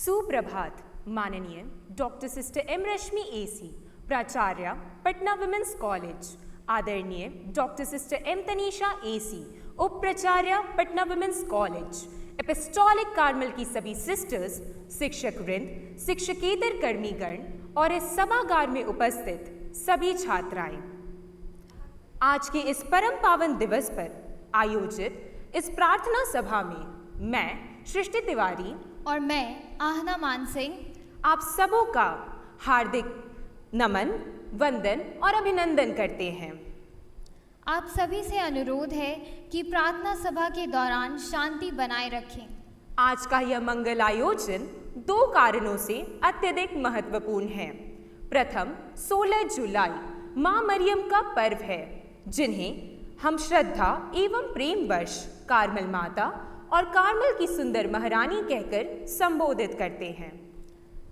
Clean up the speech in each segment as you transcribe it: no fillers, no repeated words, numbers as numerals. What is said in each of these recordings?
सुप्रभात माननीय doctor sister M Rashmi AC, प्राचार्य पटना विमेंस कॉलेज, आदरणीय doctor sister M Tanisha AC, उप प्राचार्य Patna women's college, apostolic Carmel की सभी सिस्टर्स, शिक्षक वृंद, शिक्षकेतर कर्मीगण और इस सभागार में उपस्थित सभी छात्राएं, आज के इस परम पावन दिवस पर आयोजित इस प्रार्थना सभा में मैं सृष्टि तिवारी और मैं आहना मानसिंह आप सबों का हार्दिक नमन, वंदन और अभिनंदन करते हैं। आप सभी से अनुरोध है कि प्रार्थना सभा के दौरान शांति बनाए रखें। आज का यह मंगल आयोजन दो कारणों से अत्यधिक महत्वपूर्ण है। प्रथम, 16 जुलाई मां मरियम का पर्व है, जिन्हें हम श्रद्धा एवं प्रेमवश कार्मल माता और कार्मल की सुंदर महारानी कहकर संबोधित करते हैं।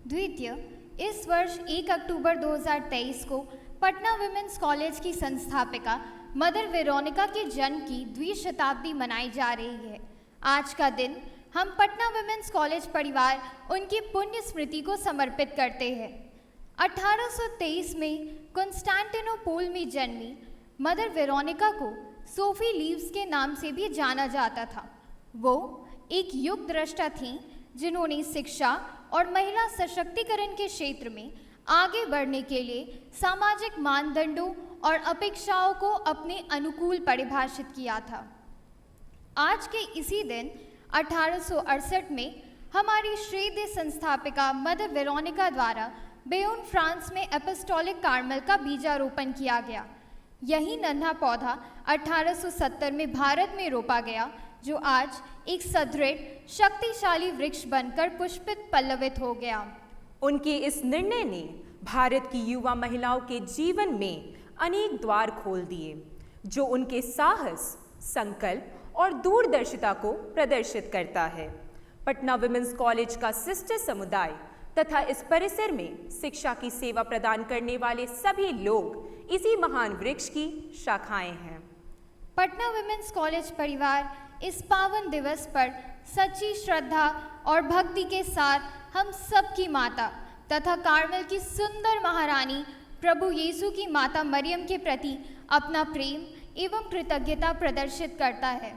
द्वितीय, इस वर्ष 1 अक्टूबर 2023 को पटना विमेंस कॉलेज की संस्थापिका मदर वेरोनिका के जन्म की द्विशताब्दी मनाई जा रही है। आज का दिन हम पटना विमेंस कॉलेज परिवार उनकी पुण्य स्मृति को समर्पित करते हैं। 1823 में कॉन्स्टेंटिनोपल में जन्मी मदर वेरोनिका को सोफी लीव्स के नाम से भी जाना जाता था। वो एक युग द्रष्टा थीं, जिन्होंने शिक्षा और महिला सशक्तिकरण के क्षेत्र में आगे बढ़ने के लिए सामाजिक मानदंडों और अपेक्षाओं को अपने अनुकूल परिभाषित किया था। आज के इसी दिन 1868 में हमारी श्रेष्ठ संस्थापिका मदर वेरोनिका द्वारा बेयोन फ्रांस में एपिस्टोलिक कार्मल का बीजारोपण किया गया। यही नन्हा पौधा 1870 में भारत में रोपा गया, जो आज एक सुदृढ़ शक्तिशाली वृक्ष बनकर पुष्पित पल्लवित हो गया। उनके इस निर्णय ने भारत की युवा महिलाओं के जीवन में अनेक द्वार खोल दिए, जो उनके साहस, संकल्प और दूरदर्शिता को प्रदर्शित करता है। पटना विमेंस कॉलेज का सिस्टर समुदाय तथा इस परिसर में शिक्षा की सेवा प्रदान करने वाले सभी लोग इसी महान वृक्ष की शाखाएं हैं। पटना विमेंस कॉलेज परिवार इस पावन दिवस पर सच्ची श्रद्धा और भक्ति के साथ हम सबकी माता तथा कार्मल की सुंदर महारानी प्रभु यीशु की माता मरियम के प्रति अपना प्रेम एवं कृतज्ञता प्रदर्शित करता है।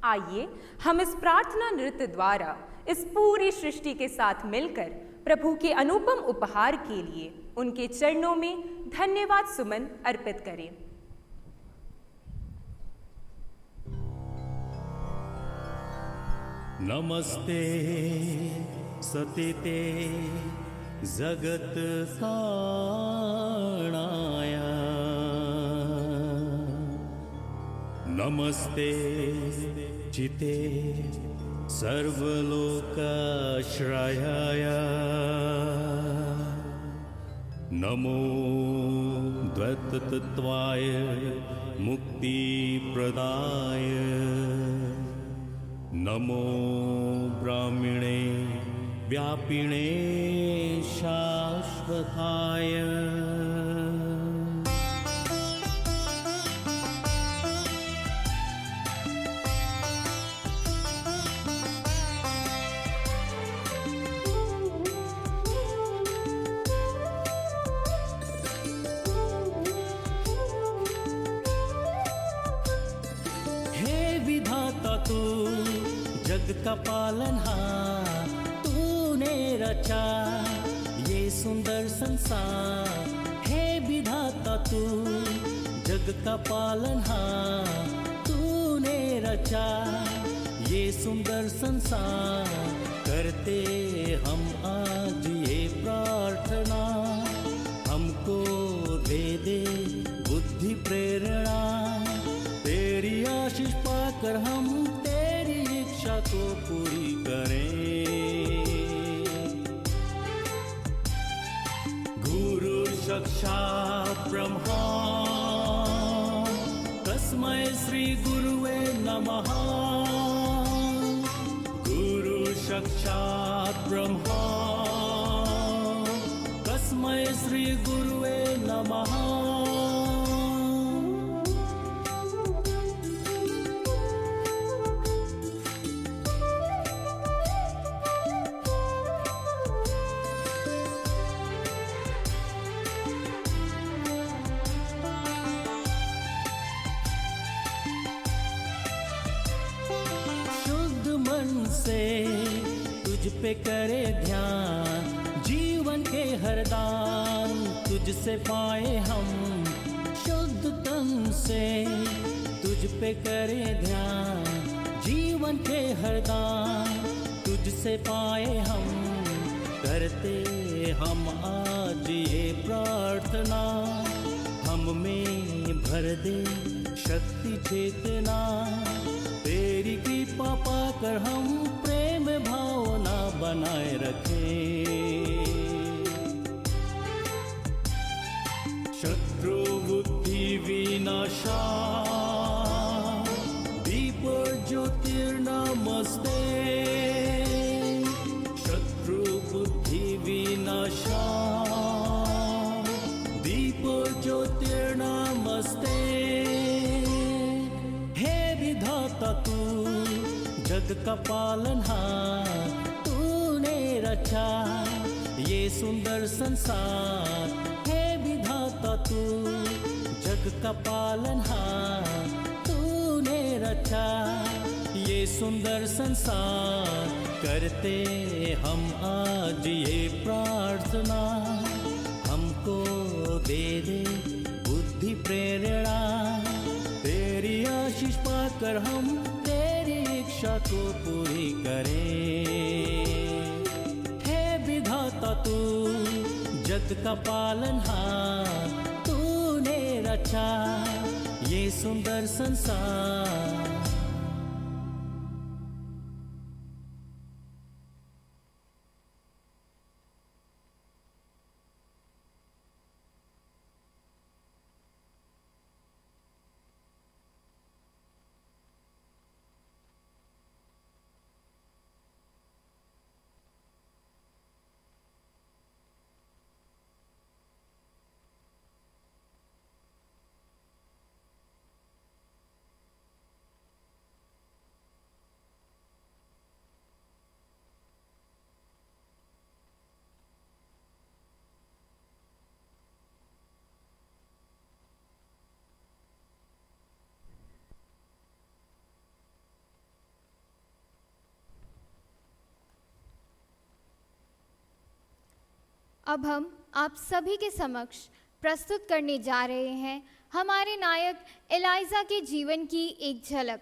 आइए हम इस प्रार्थना नृत्य द्वारा इस पूरी सृष्टि के साथ मिलकर प्रभु के अनुपम उपहार के लिए उनके चरणों में धन्यवाद सुमन अर्पित करें। नमस्ते सतिते जगत साणाय, नमस्ते चिते सर्वलोकाश्रयाय, नमो द्वैततत्त्वाय मुक्तिप्रदाय, नमो ब्राह्मणे व्यापिणे शाश्वताय। हे विधाता तू जग का पालनहार, तूने रचा ये सुंदर संसार। हे विधाता तू जग का पालनहार, तूने रचा ये सुंदर संसार। करते हम आज ये प्रार्थना, हमको दे दे बुद्धि प्रेरणा। तेरी आशीष पाकर हम तेरी इच्छा को पूरी करें। गुरु साक्षात् ब्रह्मा, तस्मै श्री गुरुवे नमः। गुरु साक्षात् ब्रह्मा, तस्मै श्री गुरुवे नमः। से तुझ पे करे ध्यान, जीवन के हर दान तुझसे पाए हम। शुद्ध तन से तुझ पे करे ध्यान, जीवन के हर दान तुझसे पाए हम। करते हम आज ये प्रार्थना, हम में भर दे शक्ति चेतना। तेरी कृपा पाकर हम प्रेम भावना बनाए रखें। शत्रु बुद्धि विनाशा, दीप ज्योतिर्नमस्ते। शत्रु बुद्धि विनाशा, दीप ज्योतिर्नमस्ते। हे विधाता तू जग का पालनहार, तूने रचा ये सुंदर संसार। हे विधाता तू जग का पालनहार, तूने रचा ये सुंदर संसार। करते हम आज ये प्रार्थना, हमको दे दे बुद्धि प्रेरणा। तेरी आशीष पाकर हम तेरी इच्छा को पूरी करें। हे विधाता तू जग का पालनहार, तूने रचा ये सुंदर संसार। अब हम आप सभी के समक्ष प्रस्तुत करने जा रहे हैं हमारे नायक एलाइजा के जीवन की एक झलक।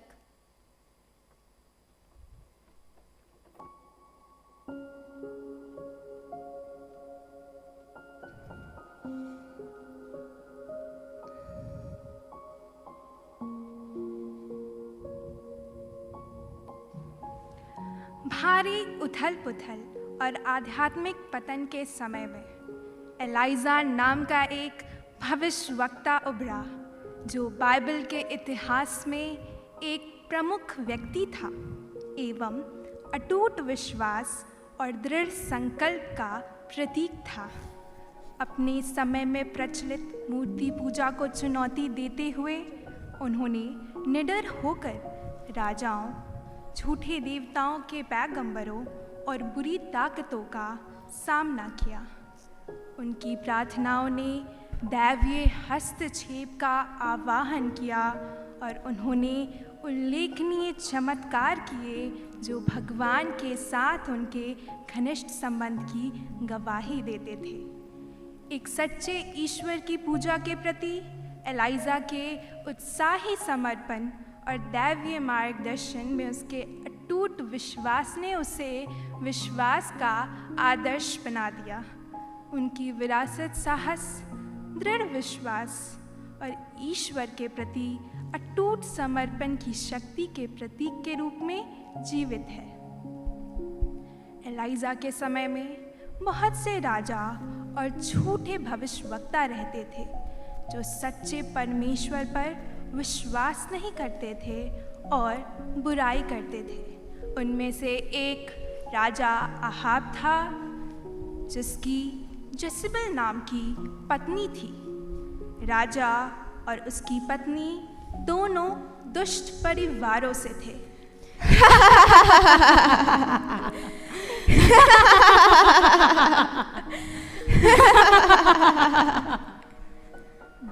भारी उथल पुथल और आध्यात्मिक पतन के समय में एलाइजा नाम का एक भविष्यवक्ता उभरा, जो बाइबल के इतिहास में एक प्रमुख व्यक्ति था एवं अटूट विश्वास और दृढ़ संकल्प का प्रतीक था। अपने समय में प्रचलित मूर्ति पूजा को चुनौती देते हुए उन्होंने निडर होकर राजाओं, झूठे देवताओं के पैगंबरों और बुरी ताकतों का सामना किया। उनकी प्रार्थनाओं ने दैवीय हस्तक्षेप का आह्वान किया और उन्होंने उल्लेखनीय चमत्कार किए जो भगवान के साथ उनके घनिष्ठ संबंध की गवाही देते थे। एक सच्चे ईश्वर की पूजा के प्रति एलाइजा के उत्साही समर्पण और दैवीय मार्गदर्शन में उसके अटूट विश्वास ने उसे विश्वास का आदर्श बना दिया। उनकी विरासत साहस, दृढ़ विश्वास और ईश्वर के प्रति अटूट समर्पण की शक्ति के प्रतीक के रूप में जीवित है। एलाइजा के समय में बहुत से राजा और झूठे भविष्यवक्ता रहते थे जो सच्चे परमेश्वर पर विश्वास नहीं करते थे और बुराई करते थे। उनमें से एक राजा अहाब था, जिसकी जज़ेबेल नाम की पत्नी थी। राजा और उसकी पत्नी दोनों दुष्ट परिवारों से थे।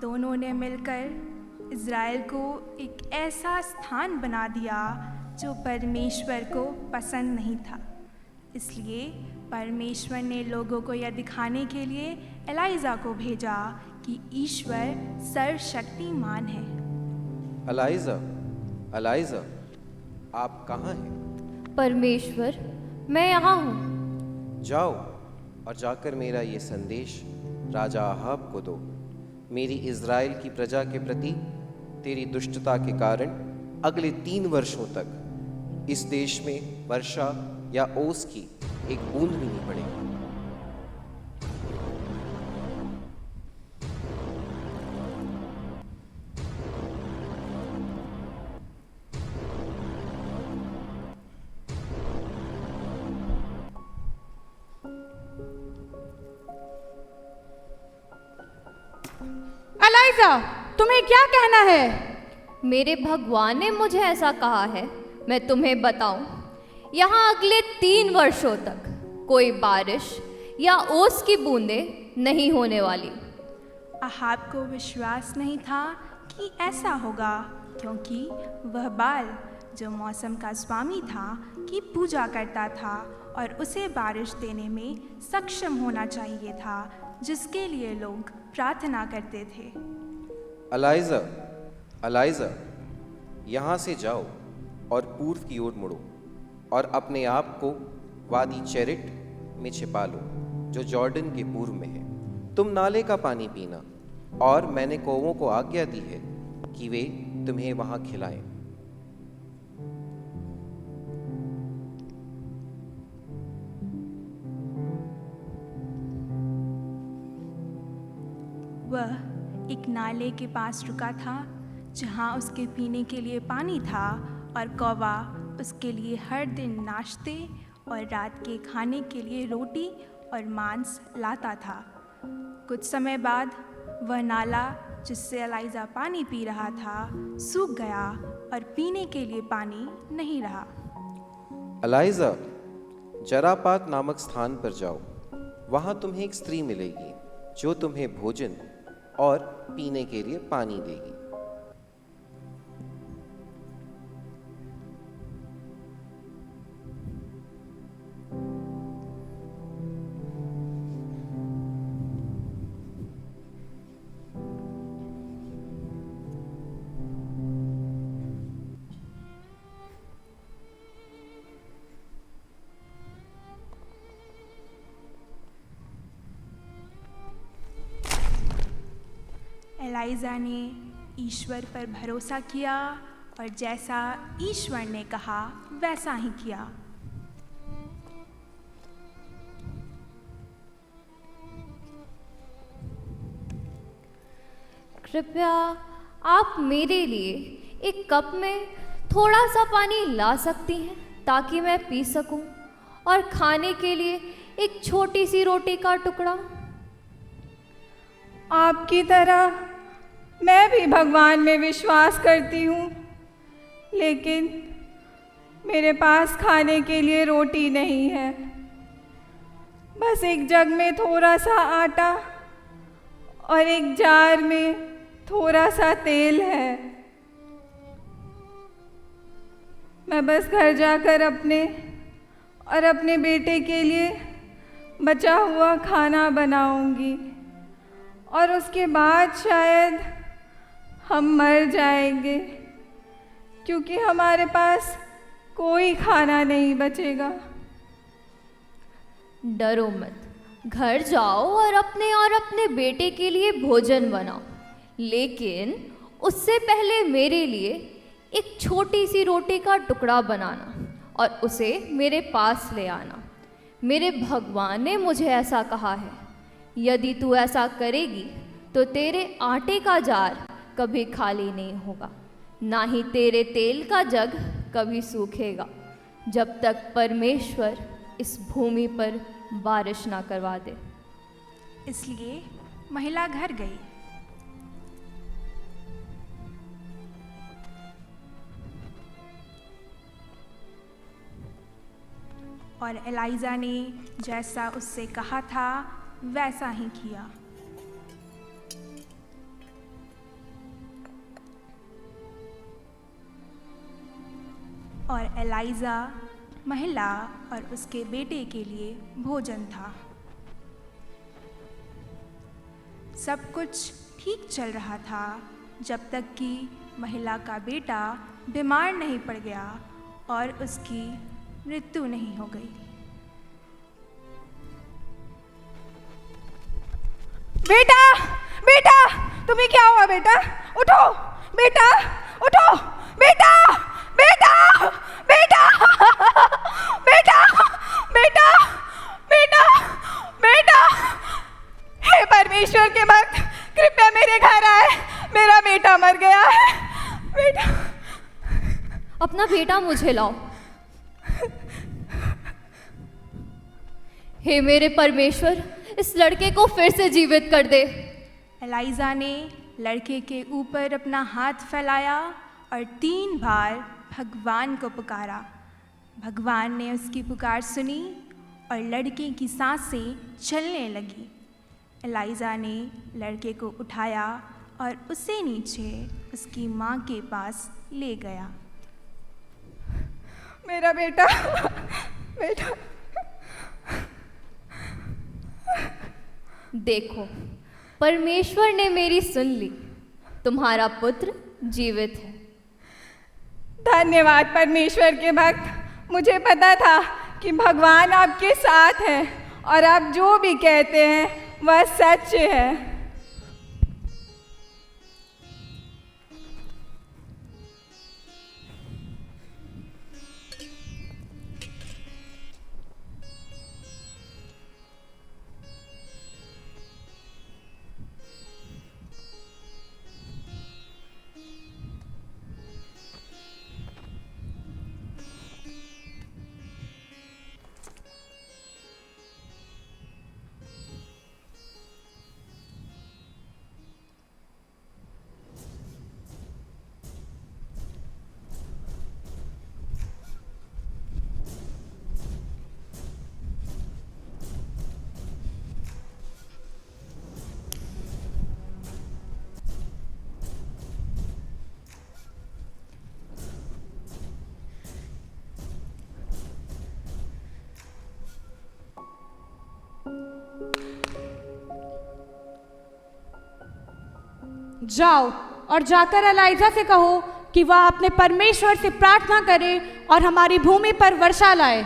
दोनों ने मिलकर इज़राइल को एक ऐसा स्थान बना दिया जो परमेश्वर को पसंद नहीं था। इसलिए परमेश्वर ने लोगों को यह दिखाने के लिए एलाइजा को भेजा कि ईश्वर सर्वशक्तिमान है। एलाइजा, एलाइजा, आप कहाँ हैं? परमेश्वर, मैं यहाँ हूँ। जाओ और जाकर मेरा ये संदेश राजा अहाब को दो। मेरी इज़राइल की प्रजा के प्रति तेरी दुष्टता के कारण अगले 3 वर्षों तक इस देश में वर्षा या ओस की एक बूंद भी नहीं पड़ेगी। एलाइजा, तुम्हें क्या कहना है? मेरे भगवान ने मुझे ऐसा कहा है, मैं तुम्हें बताऊं, यहाँ अगले 3 वर्षों तक कोई बारिश या ओस की बूंदें नहीं होने वाली। अहाब को विश्वास नहीं था कि ऐसा होगा, क्योंकि वह बाल जो मौसम का स्वामी था की पूजा करता था और उसे बारिश देने में सक्षम होना चाहिए था, जिसके लिए लोग प्रार्थना करते थे। एलाइजा, एलाइजा, यहाँ से जाओ और पूर्व की ओर मुड़ो और अपने आप को वादी चेरिट में छिपा लो, जो जॉर्डन के पूर्व में है। तुम नाले का पानी पीना, और मैंने कौवों को आज्ञा दी है कि वे तुम्हें वहाँ खिलाएं। वह एक नाले के पास रुका था, जहाँ उसके पीने के लिए पानी था, और कौवा उसके लिए हर दिन नाश्ते और रात के खाने के लिए रोटी और मांस लाता था। कुछ समय बाद वह नाला जिससे एलाइजा पानी पी रहा था सूख गया और पीने के लिए पानी नहीं रहा। एलाइजा, जरापात नामक स्थान पर जाओ। वहाँ तुम्हें एक स्त्री मिलेगी जो तुम्हें भोजन और पीने के लिए पानी देगी। एलाइजा ने ईश्वर पर भरोसा किया और जैसा ईश्वर ने कहा वैसा ही किया। कृपया आप मेरे लिए एक कप में थोड़ा सा पानी ला सकती हैं ताकि मैं पी सकूं, और खाने के लिए एक छोटी सी रोटी का टुकड़ा। आपकी तरह मैं भी भगवान में विश्वास करती हूँ, लेकिन मेरे पास खाने के लिए रोटी नहीं है। बस एक जग में थोड़ा सा आटा और एक जार में थोड़ा सा तेल है। मैं बस घर जाकर अपने और अपने बेटे के लिए बचा हुआ खाना बनाऊंगी, और उसके बाद शायद हम मर जाएंगे, क्योंकि हमारे पास कोई खाना नहीं बचेगा। डरो मत, घर जाओ और अपने बेटे के लिए भोजन बनाओ, लेकिन उससे पहले मेरे लिए एक छोटी सी रोटी का टुकड़ा बनाना और उसे मेरे पास ले आना। मेरे भगवान ने मुझे ऐसा कहा है, यदि तू ऐसा करेगी तो तेरे आटे का जार कभी खाली नहीं होगा, ना ही तेरे तेल का जग कभी सूखेगा, जब तक परमेश्वर इस भूमि पर बारिश ना करवा दे। इसलिए महिला घर गई। और एलाइजा ने जैसा उससे कहा था वैसा ही किया। और एलाइजा महिला और उसके बेटे के लिए भोजन था। सब कुछ ठीक चल रहा था जब तक कि महिला का बेटा बीमार नहीं पड़ गया और उसकी मृत्यु नहीं हो गई। बेटा, बेटा, तुम्हें क्या हुआ बेटा? उठो, बेटा, उठो, बेटा, बेटा, बेटा, बेटा, बेटा, बेटा, बेटा, हे परमेश्वर के भक्त, कृपया मेरे घर आए, मेरा बेटा मर गया है। बेटा, अपना बेटा मुझे लाओ। हे मेरे परमेश्वर, इस लड़के को फिर से जीवित कर दे। एलाइजा ने लड़के के ऊपर अपना हाथ फैलाया और 3 बार भगवान को पुकारा। भगवान ने उसकी पुकार सुनी और लड़के की सांसें चलने लगी। एलाइजा ने लड़के को उठाया और उसे नीचे उसकी माँ के पास ले गया। मेरा बेटा, बेटा। देखो, परमेश्वर ने मेरी सुन ली, तुम्हारा पुत्र जीवित है। धन्यवाद परमेश्वर के भक्त, मुझे पता था कि भगवान आपके साथ है और आप जो भी कहते हैं वह सच है। जाओ और जाकर एलाइजा से कहो कि वह अपने परमेश्वर से प्रार्थना करे और हमारी भूमि पर वर्षा लाए।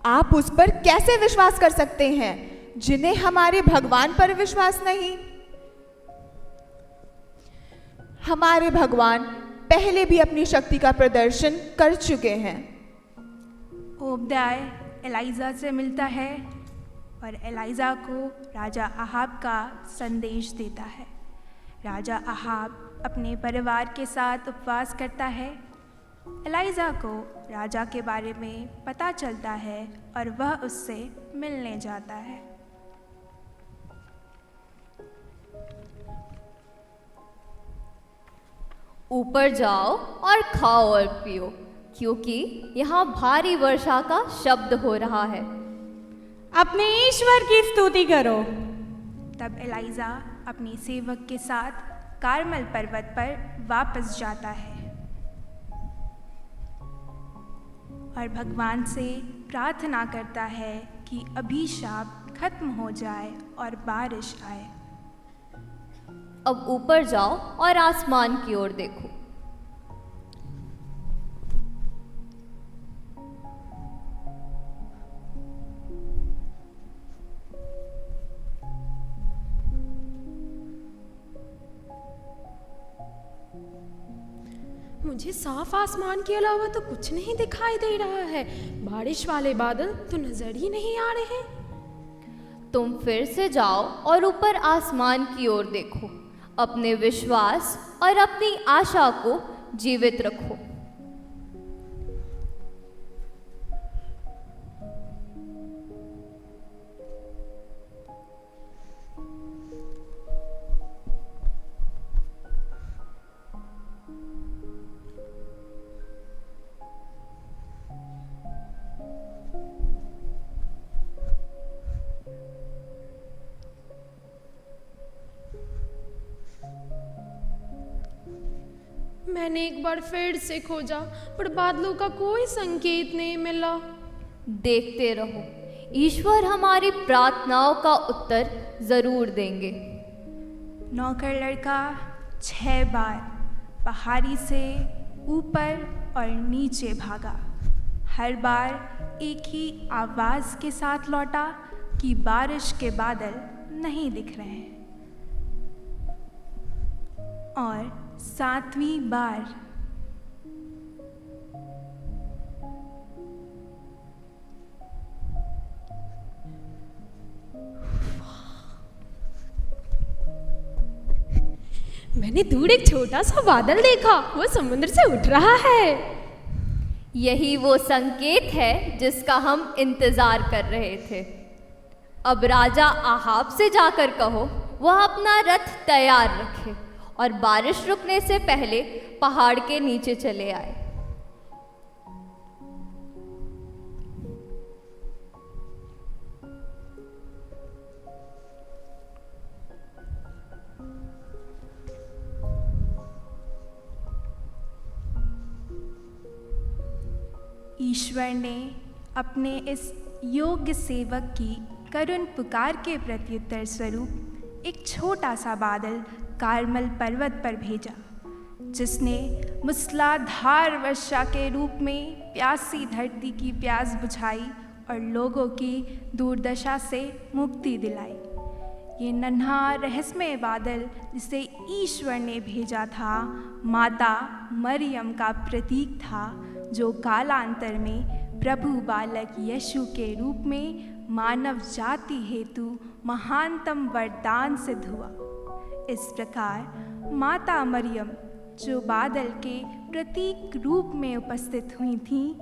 आप उस पर कैसे विश्वास कर सकते हैं जिन्हें हमारे भगवान पर विश्वास नहीं? हमारे भगवान पहले भी अपनी शक्ति का प्रदर्शन कर चुके हैं। ओबद्याह एलाइजा से मिलता है और एलाइजा को राजा अहाब का संदेश देता है। राजा अहाब अपने परिवार के साथ उपवास करता है। एलाइजा को राजा के बारे में पता चलता है और वह उससे मिलने जाता है। ऊपर जाओ और खाओ और पियो, क्योंकि यहाँ भारी वर्षा का शब्द हो रहा है। अपने ईश्वर की स्तुति करो। तब एलाइजा अपने सेवक के साथ कारमल पर्वत पर वापस जाता है और भगवान से प्रार्थना करता है कि अभिशाप खत्म हो जाए और बारिश आए। अब ऊपर जाओ और आसमान की ओर देखो। मुझे साफ आसमान के अलावा तो कुछ नहीं दिखाई दे रहा है। बारिश वाले बादल तो नजर ही नहीं आ रहे। तुम फिर से जाओ और ऊपर आसमान की ओर देखो। अपने विश्वास और अपनी आशा को जीवित रखो। मैंने एक बार फिर से खोजा, पर बादलों का कोई संकेत नहीं मिला। देखते रहो, ईश्वर हमारी प्रार्थनाओं का उत्तर जरूर देंगे। नौकर लड़का 6 बार पहाड़ी से ऊपर और नीचे भागा। हर बार एक ही आवाज़ के साथ लौटा कि बारिश के बादल नहीं दिख रहे हैं। और 7वीं बार मैंने दूर एक छोटा सा बादल देखा, वो समुद्र से उठ रहा है। यही वो संकेत है जिसका हम इंतजार कर रहे थे। अब राजा आहाब से जाकर कहो वह अपना रथ तैयार रखे और बारिश रुकने से पहले पहाड़ के नीचे चले आए। ईश्वर ने अपने इस योग्य सेवक की करुण पुकार के प्रत्युत्तर स्वरूप एक छोटा सा बादल कारमल पर्वत पर भेजा, जिसने मूसलाधार वर्षा के रूप में प्यासी धरती की प्यास बुझाई और लोगों की दुर्दशा से मुक्ति दिलाई। ये नन्हा रहस्यमय बादल जिसे ईश्वर ने भेजा था, माता मरियम का प्रतीक था, जो कालांतर में प्रभु बालक यीशु के रूप में मानव जाति हेतु महानतम वरदान सिद्ध हुआ। इस प्रकार माता मरियम, जो बादल के प्रतीक रूप में उपस्थित हुई थीं,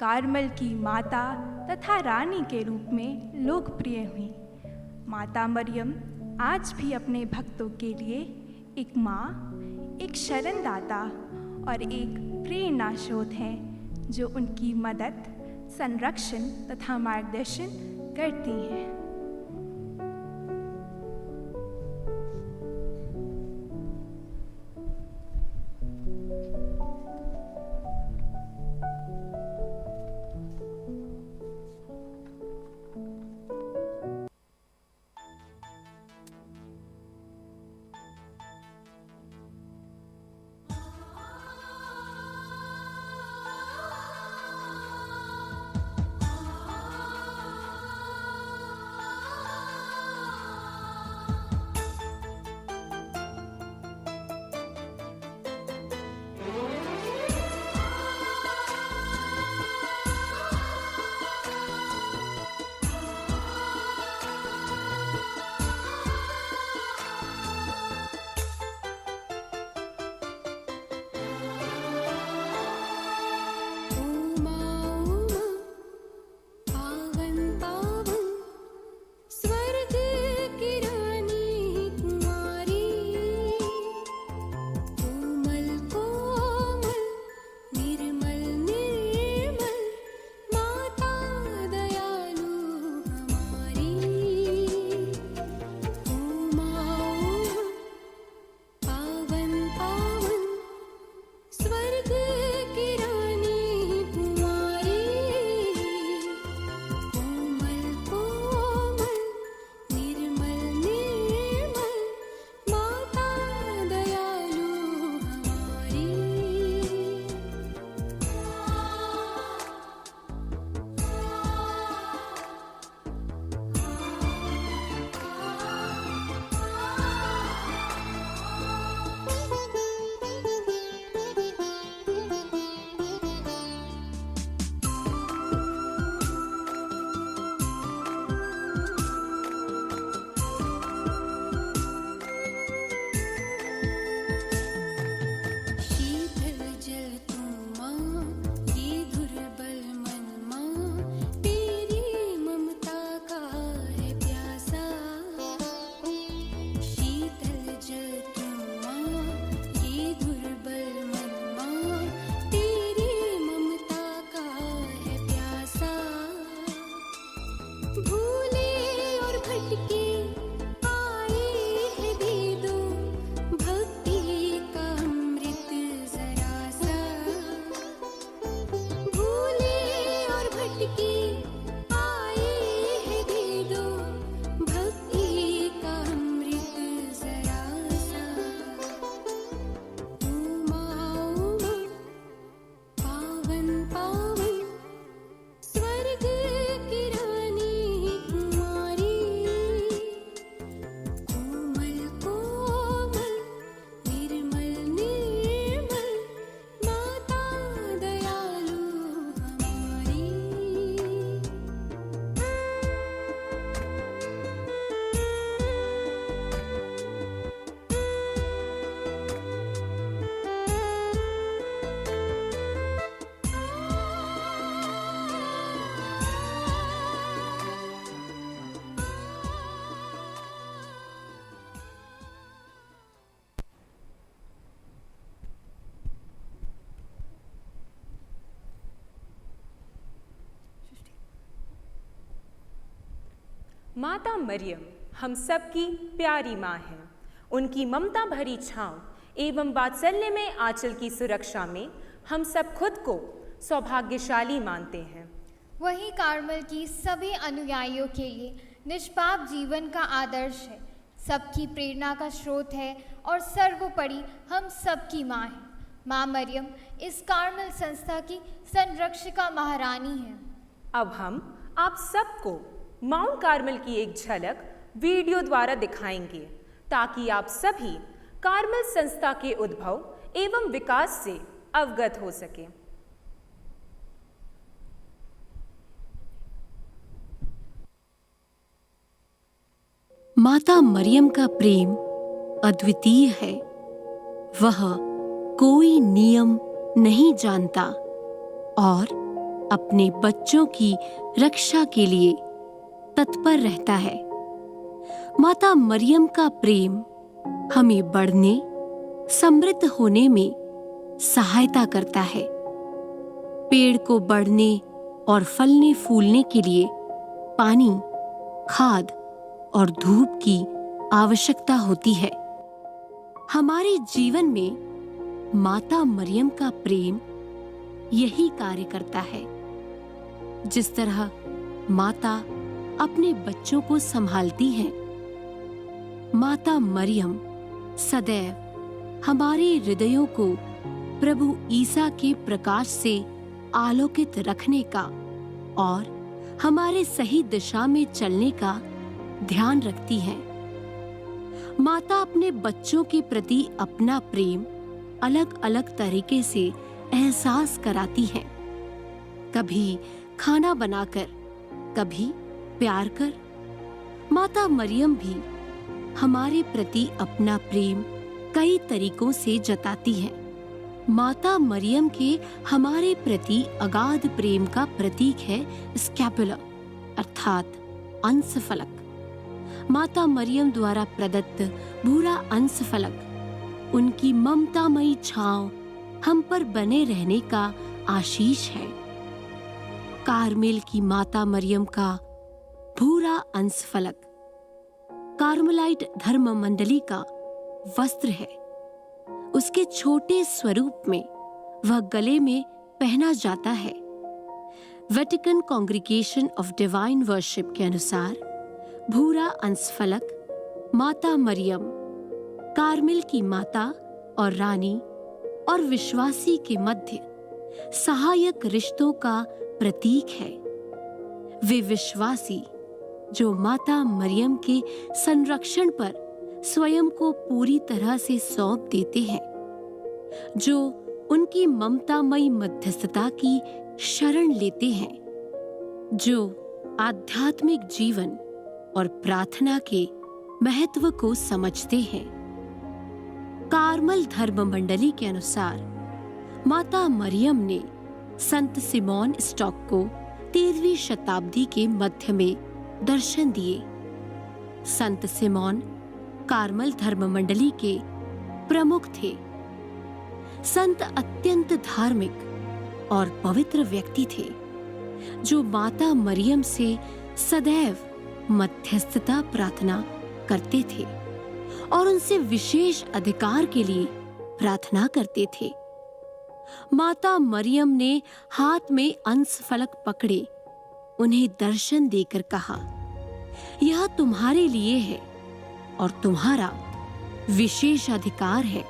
कारमल की माता तथा रानी के रूप में लोकप्रिय हुई। माता मरियम आज भी अपने भक्तों के लिए एक माँ, एक शरणदाता और एक प्रेरणा स्रोत है, जो उनकी मदद, संरक्षण तथा मार्गदर्शन करती हैं। माता मरियम हम सबकी प्यारी माँ है। उनकी ममता भरी छाँव एवं वात्सल्य में आंचल की सुरक्षा में हम सब खुद को सौभाग्यशाली मानते हैं। वही कार्मल की सभी अनुयायियों के लिए निष्पाप जीवन का आदर्श है, सबकी प्रेरणा का स्रोत है और सर्वोपरि हम सबकी माँ है। माँ मरियम इस कार्मल संस्था की संरक्षिका महारानी है। अब हम आप सबको माउंट कार्मल की एक झलक वीडियो द्वारा दिखाएंगे ताकि आप सभी कार्मल संस्था के उद्भव एवं विकास से अवगत हो सके। माता मरियम का प्रेम अद्वितीय है। वह कोई नियम नहीं जानता और अपने बच्चों की रक्षा के लिए तत्पर रहता है। माता मरियम का प्रेम हमें बढ़ने, समृद्ध होने में सहायता करता है। पेड़ को बढ़ने और फलने फूलने के लिए पानी, खाद और धूप की आवश्यकता होती है। हमारे जीवन में माता मरियम का प्रेम यही कार्य करता है। जिस तरह माता अपने बच्चों को संभालती है, माता मरियम सदैव हमारे हृदयों को प्रभु ईसा के प्रकाश से आलोकित रखने का और हमारे सही दिशा में चलने का ध्यान रखती है। माता अपने बच्चों के प्रति अपना प्रेम अलग अलग तरीके से एहसास कराती है। कभी खाना बनाकर, कभी प्यार कर। माता मरियम भी हमारे प्रति अपना प्रेम कई तरीकों से जताती है। माता मरियम के हमारे प्रति अगाध प्रेम का प्रतीक है स्कैपुला अर्थात अंशफलक। माता मरियम द्वारा प्रदत्त भूरा अंशफलक उनकी ममतामयी छांव हम पर बने रहने का आशीष है। कार्मेल की माता मरियम का भूरा अंशफलक कार्मेलाइट धर्म मंडली का वस्त्र है। उसके छोटे स्वरूप में वह गले में पहना जाता है। Vatican congregation of divine worship के अनुसार भूरा अंशफलक माता मरियम, कार्मेल की माता और रानी और विश्वासी के मध्य सहायक रिश्तों का प्रतीक है। वे विश्वासी जो माता मरियम के संरक्षण पर स्वयं को पूरी तरह से सौंप देते हैं, जो उनकी ममतामयी मध्यस्थता की शरण लेते हैं, जो आध्यात्मिक जीवन और प्रार्थना के महत्व को समझते हैं। कार्मल धर्म मंडली के अनुसार माता मरियम ने संत सिमोन स्टॉक को 13वीं शताब्दी के मध्य में दर्शन दिए। संत सिमोन कार्मल धर्म मंडली के प्रमुख थे। संत अत्यंत धार्मिक और पवित्र व्यक्ति थे, जो माता मरियम से सदैव मध्यस्थता प्रार्थना करते थे और उनसे विशेष अधिकार के लिए प्रार्थना करते थे। माता मरियम ने हाथ में अंशफलक पकड़े उन्हें दर्शन देकर कहा, यह तुम्हारे लिए है और तुम्हारा विशेष अधिकार है।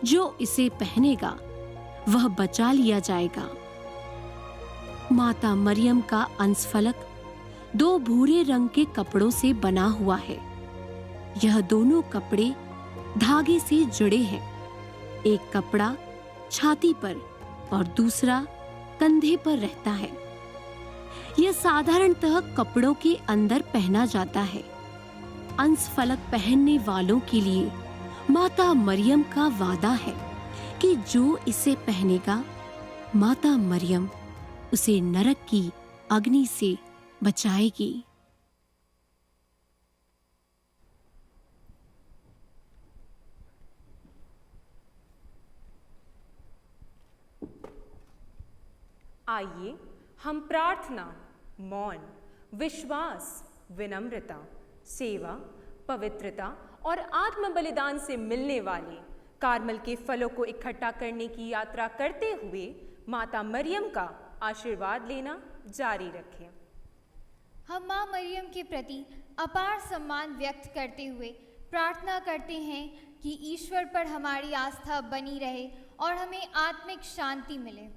जो इसे पहनेगा वह बचा लिया जाएगा। माता मरियम का अंशफलक 2 भूरे रंग के कपड़ों से बना हुआ है। यह दोनों कपड़े धागे से जुड़े हैं। एक कपड़ा छाती पर और दूसरा कंधे पर रहता है। यह साधारणतः कपड़ों के अंदर पहना जाता है। अंशफलक पहनने वालों के लिए माता मरियम का वादा है कि जो इसे पहनेगा, माता मरियम उसे नरक की अग्नि से बचाएगी। आइए हम प्रार्थना, मौन, विश्वास, विनम्रता, सेवा, पवित्रता और आत्म बलिदान से मिलने वाले कार्मल के फलों को इकट्ठा करने की यात्रा करते हुए माता मरियम का आशीर्वाद लेना जारी रखें। हम माँ मरियम के प्रति अपार सम्मान व्यक्त करते हुए प्रार्थना करते हैं कि ईश्वर पर हमारी आस्था बनी रहे और हमें आत्मिक शांति मिले।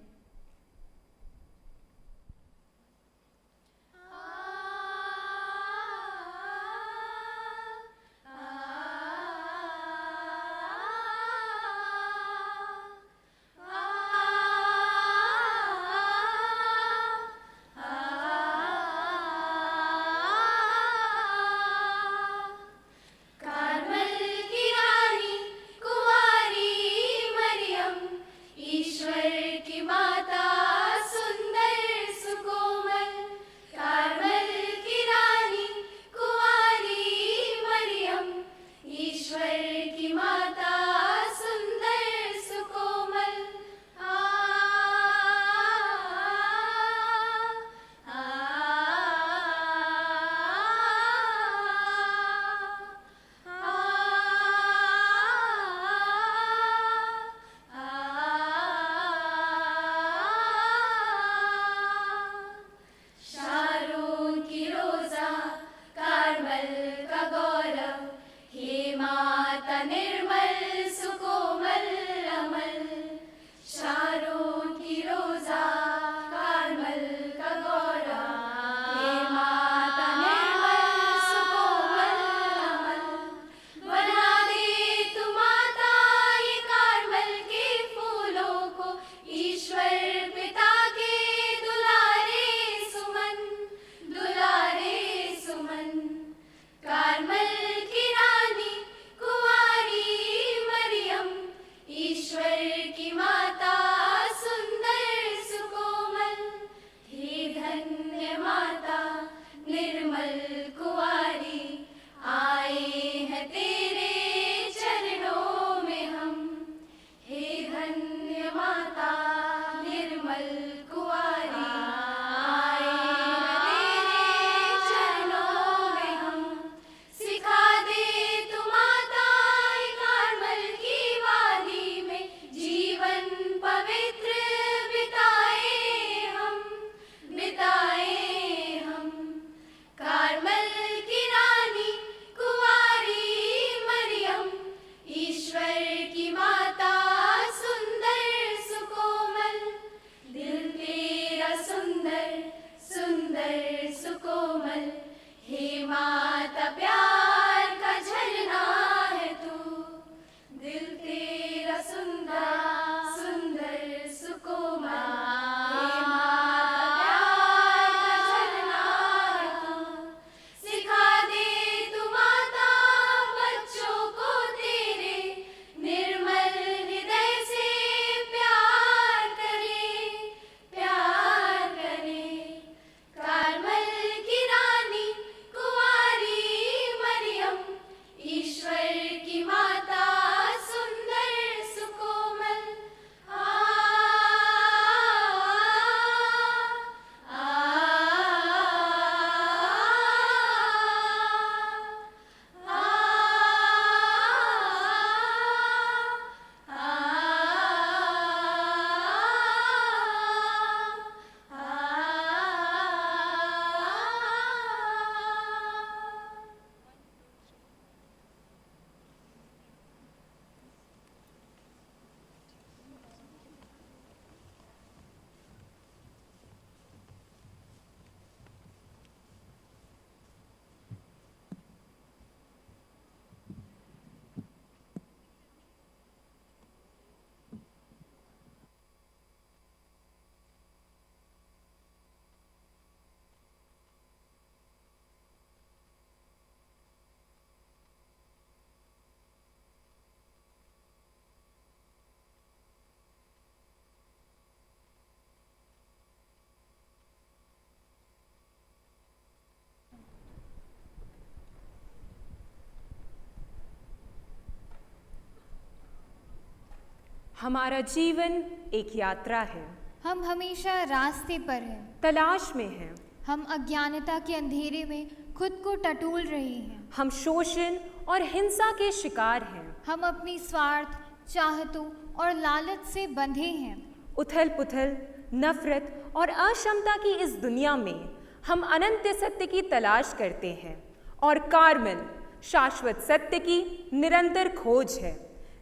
हमारा जीवन एक यात्रा है। हम हमेशा रास्ते पर हैं, तलाश में हैं, हम अज्ञानता के अंधेरे में खुद को टटोल रहे हैं। हम शोषण और हिंसा के शिकार हैं। हम अपनी स्वार्थ, चाहतों और लालच से बंधे हैं। उथल पुथल, नफरत और अक्षमता की इस दुनिया में हम अनंत सत्य की तलाश करते हैं और कार्मेल शाश्वत सत्य की निरंतर खोज है।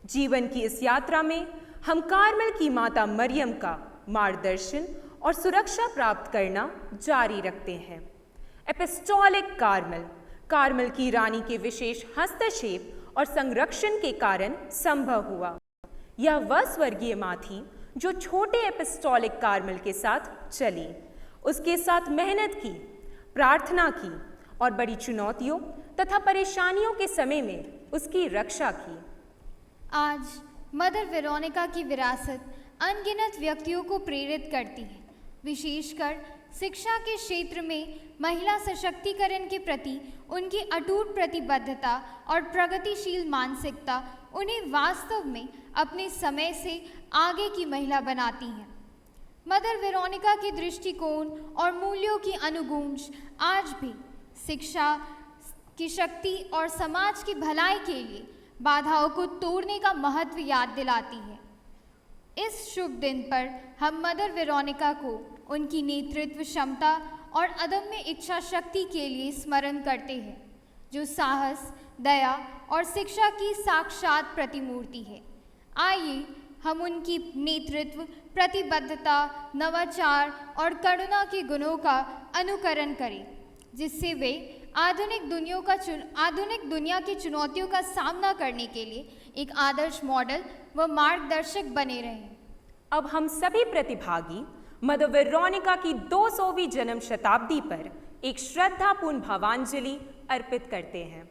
जीवन की इस यात्रा में हम कार्मेल की माता मरियम का मार्गदर्शन और सुरक्षा प्राप्त करना जारी रखते हैं। एपिस्टोलिक कार्मेल, कार्मेल की रानी के विशेष हस्तक्षेप और संरक्षण के कारण संभव हुआ। यह वह स्वर्गीय माँ थी जो छोटे एपिस्टोलिक कार्मेल के साथ चली, उसके साथ मेहनत की, प्रार्थना की और बड़ी चुनौतियों तथा परेशानियों के समय में उसकी रक्षा की। आज मदर वेरोनिका की विरासत अनगिनत व्यक्तियों को प्रेरित करती है, विशेषकर शिक्षा के क्षेत्र में महिला सशक्तिकरण के प्रति उनकी अटूट प्रतिबद्धता और प्रगतिशील मानसिकता उन्हें वास्तव में अपने समय से आगे की महिला बनाती हैं। मदर वेरोनिका के दृष्टिकोण और मूल्यों की अनुगूंज आज भी शिक्षा की शक्ति और समाज की भलाई के लिए बाधाओं को तोड़ने का महत्व याद दिलाती है। इस शुभ दिन पर हम मदर वेरोनिका को उनकी नेतृत्व क्षमता और अदम्य इच्छा शक्ति के लिए स्मरण करते हैं, जो साहस, दया और शिक्षा की साक्षात प्रतिमूर्ति है। आइए हम उनकी नेतृत्व, प्रतिबद्धता, नवाचार और करुणा के गुणों का अनुकरण करें, जिससे वे आधुनिक दुनिया की चुनौतियों का सामना करने के लिए एक आदर्श मॉडल व मार्गदर्शक बने रहें। अब हम सभी प्रतिभागी मदर वेरोनिका की 200वीं जन्म शताब्दी पर एक श्रद्धापूर्ण भावांजलि अर्पित करते हैं।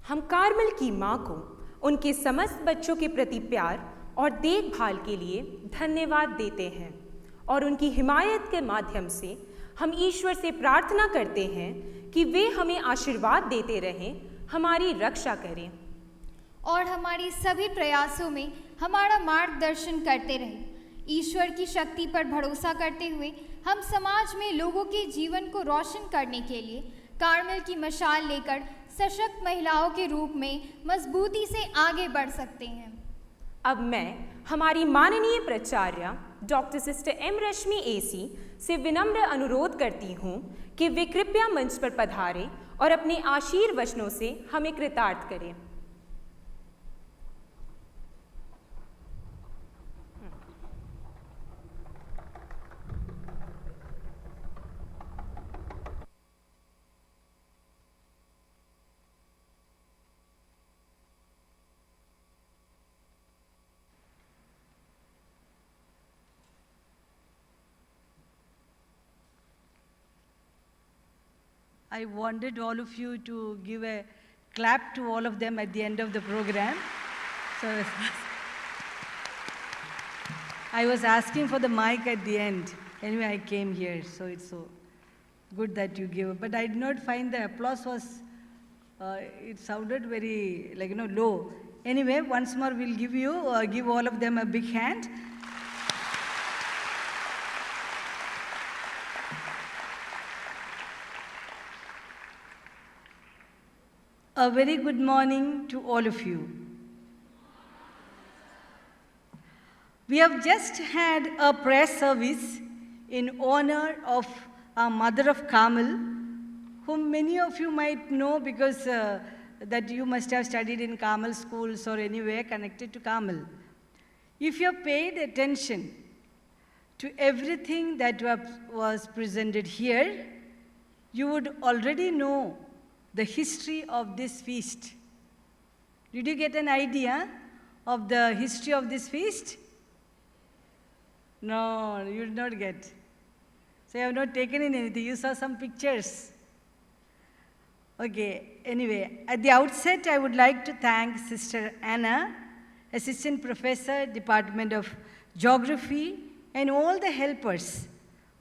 हम कार्मेल की माँ को उनके समस्त बच्चों के प्रति प्यार और देखभाल के लिए धन्यवाद देते हैं और उनकी हिमायत के माध्यम से हम ईश्वर से प्रार्थना करते हैं कि वे हमें आशीर्वाद देते रहें, हमारी रक्षा करें और हमारी सभी प्रयासों में हमारा मार्गदर्शन करते रहें। ईश्वर की शक्ति पर भरोसा करते हुए हम समाज में लोगों के जीवन को रोशन करने के लिए कार्मेल की मशाल लेकर सशक्त महिलाओं के रूप में मजबूती से आगे बढ़ सकते हैं। अब मैं हमारी माननीय प्राचार्य doctor sister M Rashmi AC से विनम्र अनुरोध करती हूँ कि वे कृपया मंच पर पधारें और अपने आशीर्वचनों से हमें कृतार्थ करें। I wanted all of you to give a clap to all of them at the end of the program. So I was asking for the mic at the end. Anyway, I came here, so it's so good that you give. But I did not find the applause was, it sounded very, low. Anyway, once more we'll give all of them a big hand. A very good morning to all of you. We have just had a prayer service in honor of our Mother of Carmel, whom many of you might know because that you must have studied in Carmel schools or anywhere connected to Carmel. If you have paid attention to everything that was presented here, you would already know the history of this feast. Did you get an idea of the history of this feast? No, you did not get. So you have not taken in anything. You saw some pictures. Okay, anyway, at the outset, I would like to thank Sister Anna, Assistant Professor, Department of Geography, and all the helpers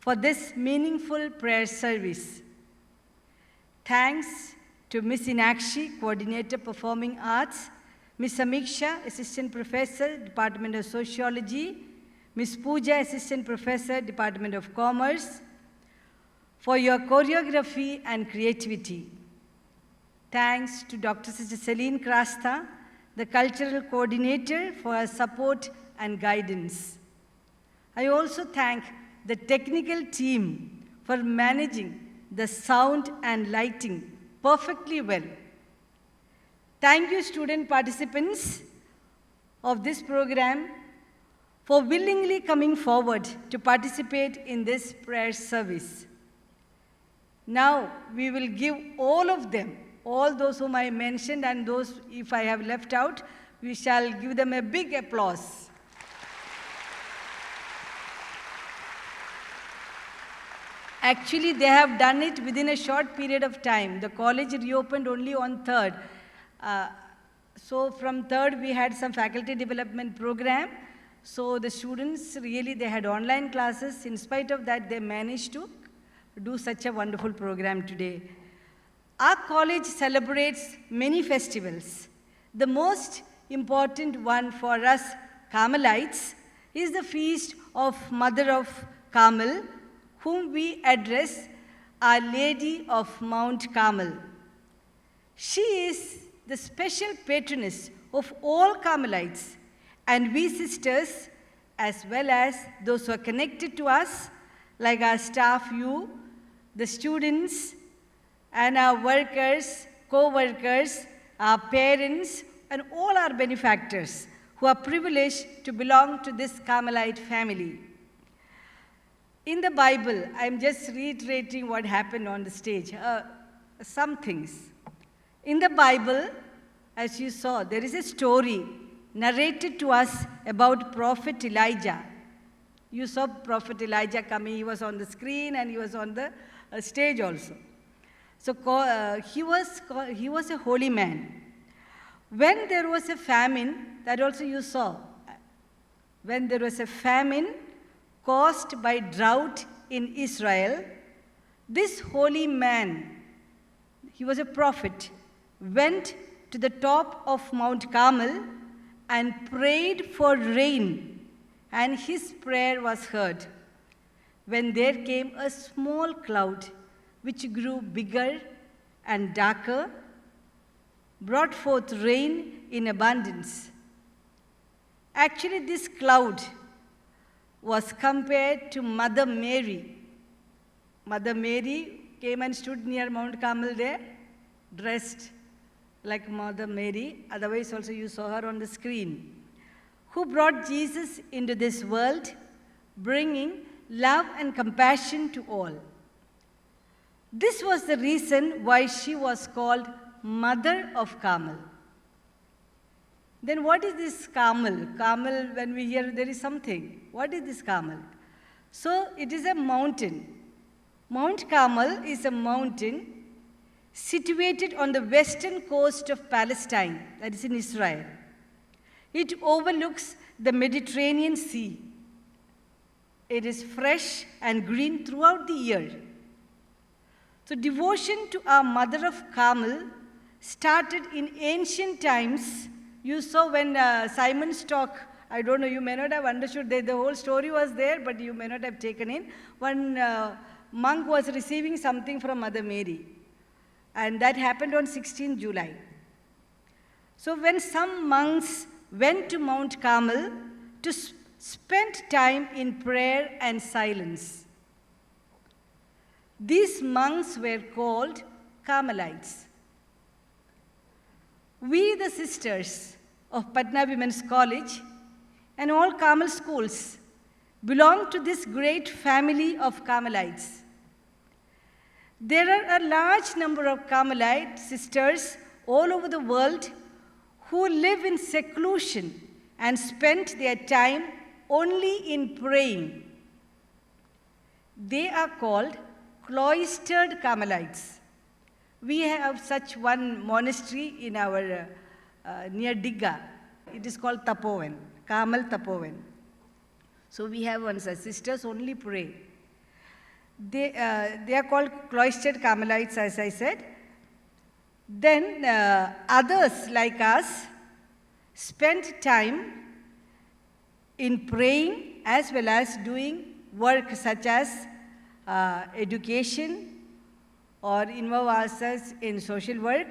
for this meaningful prayer service. Thanks to Miss Inakshi, Coordinator Performing Arts, Miss Samiksha, Assistant Professor, Department of Sociology, Miss Pooja, Assistant Professor, Department of Commerce, for your choreography and creativity. Thanks to Dr. Sister Celine Krasta, the Cultural Coordinator, for her support and guidance. I also thank the technical team for managing the sound and lighting perfectly well. Thank you, student participants of this program, for willingly coming forward to participate in this prayer service. Now, we will give all of them, all those whom I mentioned and those if I have left out, we shall give them a big applause. Actually, they have done it within a short period of time. The college reopened only on 3rd. So from 3rd, we had some faculty development program. So the students, really, they had online classes. In spite of that, they managed to do such a wonderful program today. Our college celebrates many festivals. The most important one for us Carmelites is the feast of Mother of Carmel, whom we address Our Lady of Mount Carmel. She is the special patroness of all Carmelites, and we sisters, as well as those who are connected to us, like our staff, you, the students, and our workers, co-workers, our parents, and all our benefactors who are privileged to belong to this Carmelite family. In the Bible, I'm just reiterating what happened on the stage, some things. In the Bible, as you saw, there is a story narrated to us about Prophet Elijah. You saw Prophet Elijah coming, he was on the screen and he was on the stage also. So he was a holy man. When there was a famine, that also you saw, when there was a famine caused by drought in Israel, this holy man, he was a prophet, went to the top of Mount Carmel and prayed for rain, and his prayer was heard. When there came a small cloud which grew bigger and darker, brought forth rain in abundance. Actually, this cloud was compared to Mother Mary. Mother Mary came and stood near Mount Carmel there, dressed like Mother Mary. Otherwise, also you saw her on the screen. Who brought Jesus into this world, bringing love and compassion to all. This was the reason why she was called Mother of Carmel. Then what is this Carmel? Carmel, when we hear there is something. What is this Carmel? So it is a mountain. Mount Carmel is a mountain situated on the western coast of Palestine, that is in Israel. It overlooks the Mediterranean Sea. It is fresh and green throughout the year. So devotion to our Mother of Carmel started in ancient times. You saw when Simon Stock, I don't know, you may not have understood, the whole story was there, but you may not have taken in. One monk was receiving something from Mother Mary, and that happened on 16 July. So when some monks went to Mount Carmel to spend time in prayer and silence, these monks were called Carmelites. We, the sisters of Patna Women's College and all Carmel schools, belong to this great family of Carmelites. There are a large number of Carmelite sisters all over the world who live in seclusion and spend their time only in praying. They are called cloistered Carmelites. We have such one monastery in our near Digga. It is called Tapovan, Carmel Tapovan. So we have one such. Sisters only pray. They are called cloistered Carmelites, as I said. Then others like us spend time in praying as well as doing work such as education or involve ourselves in social work.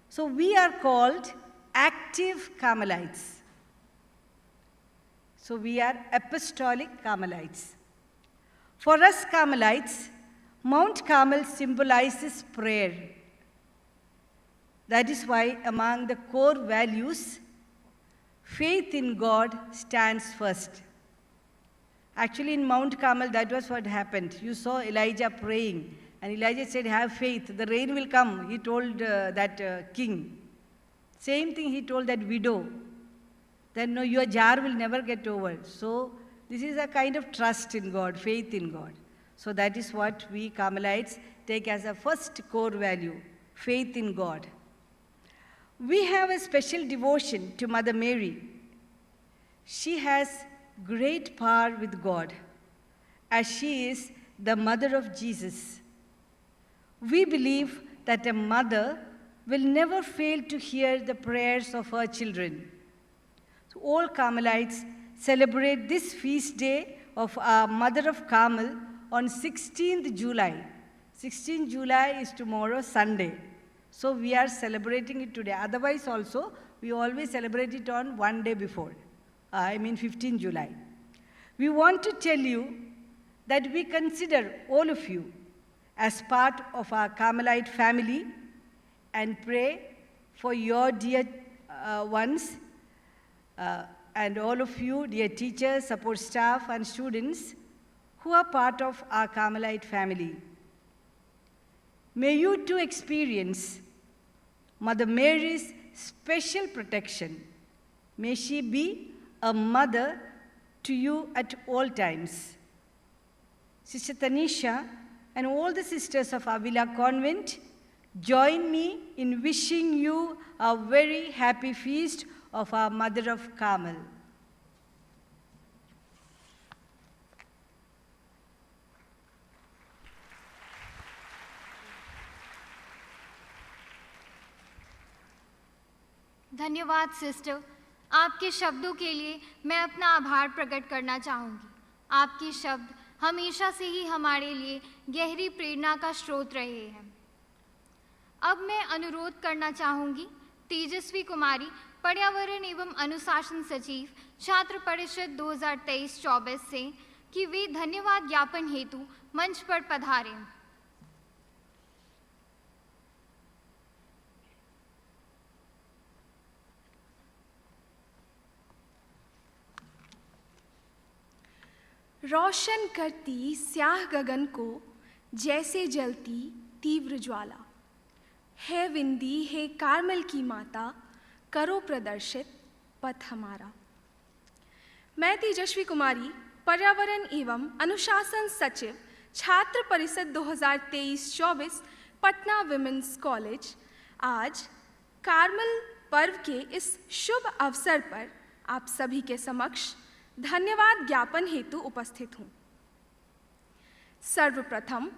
So we are called active Carmelites. So we are apostolic Carmelites. For us Carmelites, Mount Carmel symbolizes prayer. That is why among the core values, faith in God stands first. Actually, in Mount Carmel, that was what happened. You saw Elijah praying, and Elijah said, have faith, the rain will come. He told that king. Same thing he told that widow. Then, no, your jar will never get over. So, this is a kind of trust in God, faith in God. So, that is what we Carmelites take as a first core value, faith in God. We have a special devotion to Mother Mary. She has great power with God, as she is the mother of Jesus. We believe that a mother will never fail to hear the prayers of her children. So all Carmelites celebrate this feast day of our Mother of Carmel on 16th July. 16th July is tomorrow, Sunday. So we are celebrating it today. Otherwise also, we always celebrate it on one day before. 15 July. We want to tell you that we consider all of you as part of our Carmelite family and pray for your dear ones and all of you, dear teachers, support staff, and students who are part of our Carmelite family. May you too experience Mother Mary's special protection. May she be a mother to you at all times. Sister Tanisha and all the sisters of Avila Convent join me in wishing you a very happy feast of our Mother of Carmel. धन्यवाद sister. आपके शब्दों के लिए मैं अपना आभार प्रकट करना चाहूँगी। आपके शब्द हमेशा से ही हमारे लिए गहरी प्रेरणा का स्रोत रहे हैं। अब मैं अनुरोध करना चाहूँगी तेजस्वी कुमारी, पर्यावरण एवं अनुशासन सचिव, छात्र परिषद 2023-24 से, कि वे धन्यवाद ज्ञापन हेतु मंच पर पधारें। रोशन करती स्याह गगन को जैसे जलती तीव्र ज्वाला, है विंदी है कार्मेल की माता, करो प्रदर्शित पथ हमारा। मैं तेजस्वी कुमारी, पर्यावरण एवं अनुशासन सचिव, छात्र परिषद 2023-24, पटना विमेंस कॉलेज, आज कार्मेल पर्व के इस शुभ अवसर पर आप सभी के समक्ष धन्यवाद ज्ञापन हेतु उपस्थित हूँ। सर्वप्रथम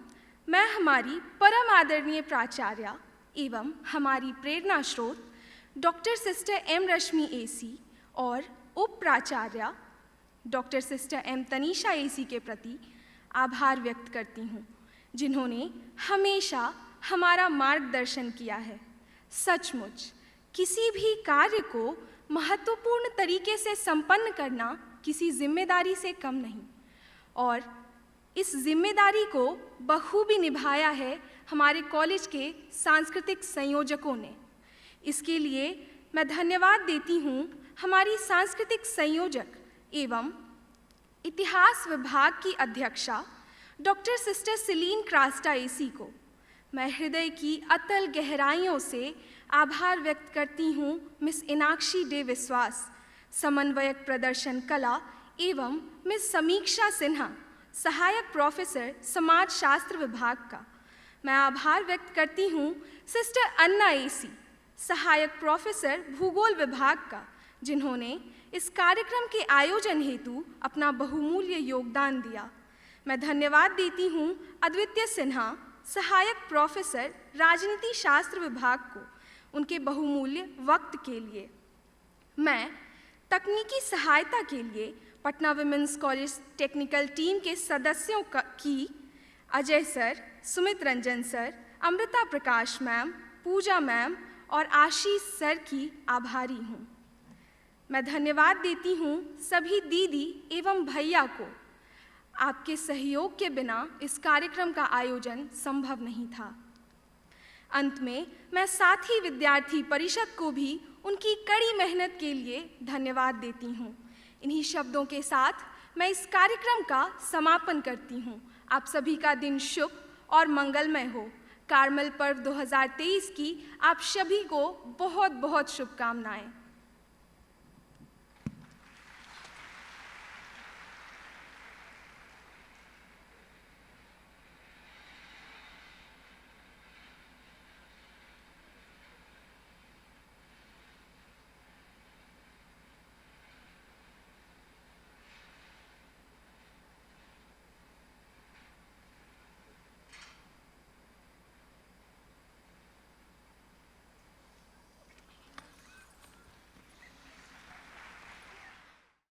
मैं हमारी परम आदरणीय प्राचार्य एवं हमारी प्रेरणा स्रोत doctor sister M Rashmi AC और उप प्राचार्य doctor sister M Tanisha AC के प्रति आभार व्यक्त करती हूँ, जिन्होंने हमेशा हमारा मार्गदर्शन किया है। सचमुच किसी भी कार्य को महत्वपूर्ण तरीके से संपन्न करना किसी जिम्मेदारी से कम नहीं, और इस जिम्मेदारी को बखूबी निभाया है हमारे कॉलेज के सांस्कृतिक संयोजकों ने। इसके लिए मैं धन्यवाद देती हूँ हमारी सांस्कृतिक संयोजक एवं इतिहास विभाग की अध्यक्षा डॉक्टर सिस्टर सिलीन क्रास्टा एसी को। मैं हृदय की अतल गहराइयों से आभार व्यक्त करती हूँ मिस इनाक्षी डे विश्वास, समन्वयक प्रदर्शन कला, एवं मिस समीक्षा सिन्हा, सहायक प्रोफेसर समाज शास्त्र विभाग का। मैं आभार व्यक्त करती हूँ सिस्टर अन्ना एसी, सहायक प्रोफेसर भूगोल विभाग का, जिन्होंने इस कार्यक्रम के आयोजन हेतु अपना बहुमूल्य योगदान दिया। मैं धन्यवाद देती हूँ अद्वितीय सिन्हा, सहायक प्रोफेसर राजनीति शास्त्र विभाग को, उनके बहुमूल्य वक्त के लिए। मैं तकनीकी सहायता के लिए Patna women's college technical team के सदस्यों की अजय सर, सुमित रंजन सर, अमृता प्रकाश मैम, पूजा मैम और आशीष सर की आभारी हूँ। मैं धन्यवाद देती हूँ सभी दीदी एवं भैया को। आपके सहयोग के बिना इस कार्यक्रम का आयोजन संभव नहीं था। अंत में मैं साथी विद्यार्थी परिषद को भी उनकी कड़ी मेहनत के लिए धन्यवाद देती हूँ। इन्हीं शब्दों के साथ मैं इस कार्यक्रम का समापन करती हूँ। आप सभी का दिन शुभ और मंगलमय हो। कार्मेल पर्व 2023 की आप सभी को बहुत बहुत शुभकामनाएं।